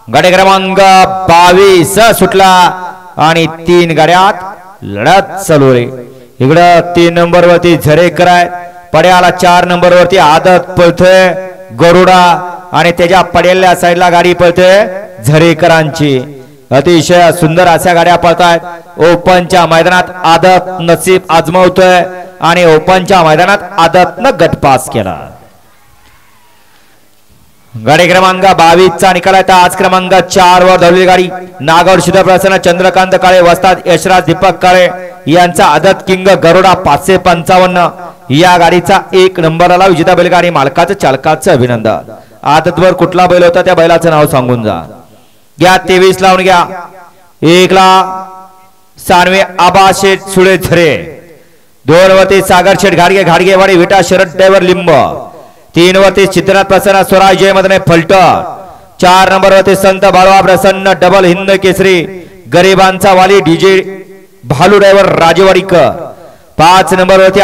गाडी क्रमांक 22 सुटला आणि 3 गाड्यात लढत चालू रे। इकडं 3 नंबर वरती झरेकर आहे, पड्याला 4 नंबर वरती आदत पळतोय गरुडा आणि त्याच्या पड्याल्या साईडला गाडी पळते झरेकरांची। अतिशय सुंदर अशा गाड्या पळतायत। ओपनच्या मैदानात आदत नसीब आजमावतोय आणि ओपनच्या मैदानात आदतनं गट पास केला। गाडी क्रमांक 22 चा निकाल आहे। आज क्रमांक 4 वर धावलेली गाडी नागौर सिद्धप्रसन्न चंद्रकांत काळे वस्ताद यशराज दीपक काळे यांचा आदत किंग गरुडा 555 या गाडीचा 1 नंबरला विजेता बैलगाडी मालकाचं चालकाचं अभिनंदन। आदतवर कुठला बैल होता त्या बैलाचं नाव सांगून जा। घ्या 23 लावून घ्या। 1 ला सानवे आबा शेठ सुळे झरे, 2 वरती सागर शेठ घाडगे घाडगेवाडी विटा शरद ड्रायव्हर लिंब, 3 वरती चित्रनाथ प्रसन्न स्वराज जय मदने फलटण, 4 नंबर वरती संत बाळवा प्रसन्न डबल हिंद केसरी गरिबांचा वाली डीजे भालू ड्रायव्हर राजेवाडीकर, 5 नंबर वरती